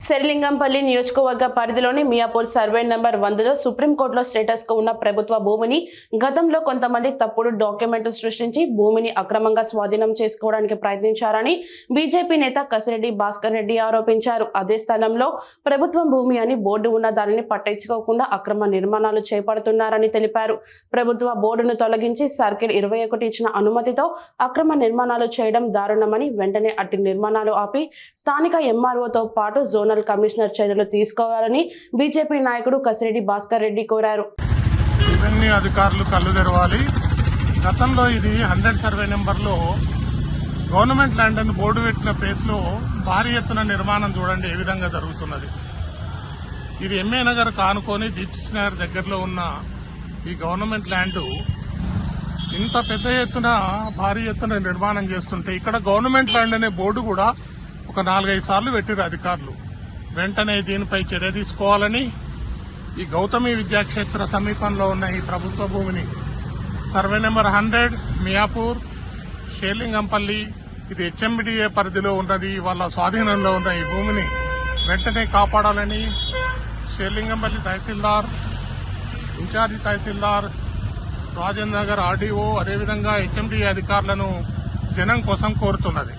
శరిలింగంపల్లి నియోజకవర్గ పరిధిలోని Miyapur survey number 100లో సుప్రీంకోర్టులో స్టేటస్ కు ఉన్న ప్రభుత్వ భూమిని గతంలో కొంతమంది తప్పుడు డాక్యుమెంట్లు సృష్టించి భూమిని అక్రమంగా స్వాధీనం చేసుకోవడానికి ప్రయత్నించారని బీజేపీ నేత కసిరెడ్డి భాస్కర్ రెడ్డి ఆరోపించారు. అదే స్థలంలో ప్రభుత్వం భూమి అని బోర్డు ఉన్న దానిని పట్టించుకోకుండా అక్రమ నిర్మాణాలు చేపడుతున్నారని తెలిపారు. ప్రభుత్వ బోర్డును తొలగించి సర్కిల్ 21 ఇచ్చిన అనుమతితో అక్రమ నిర్మాణాలు చేయడం దారుణమని, వెంటనే అట్టి నిర్మాణాలు ఆపి స్థానిక ఎంఆర్ఓతో పాటు జోనల్ కమిషనర్ చర్యలు తీసుకోవాలని బీజేపీ నాయకుడు కసిరెడ్డి భాస్కర్ రెడ్డి కోరారు. ఇవన్నీ అధికారులు కళ్ళు తెరవాలి. గతంలో ఇది 100 సర్వే నెంబర్లో గవర్నమెంట్ ల్యాండ్ అని బోర్డు పెట్టిన ప్లేస్ లో భారీ ఎత్తున నిర్మాణం చూడండి ఏ విధంగా జరుగుతున్నది. ఇది ఎంఏ నగర్ కానుకొని దీప్తి నగర్ దగ్గరలో ఉన్న ఈ గవర్నమెంట్ ల్యాండ్ ఇంత పెద్ద ఎత్తున భారీ ఎత్తున నిర్మాణం చేస్తుంటే ఇక్కడ గవర్నమెంట్ ల్యాండ్ అనే బోర్డు కూడా ఒక 4-5 సార్లు పెట్టిరు అధికారులు. వెంటనే దీనిపై చర్య తీసుకోవాలని, ఈ గౌతమి విద్యాక్షేత్ర సమీపంలో ఉన్న ఈ ప్రభుత్వ భూమిని సర్వే నెంబర్ 100 మియాపూర్ షేర్లింగంపల్లి ఇది హెచ్ఎండిఏ పరిధిలో ఉన్నది, వాళ్ళ స్వాధీనంలో ఉన్న ఈ భూమిని వెంటనే కాపాడాలని షేర్లింగంపల్లి తహసీల్దార్, ఇన్ఛార్జి తహసీల్దార్, రాజేంద్ర నగర్ ఆర్డీఓ అదేవిధంగా హెచ్ఎండిఏ అధికారులను జనం కోసం కోరుతున్నది.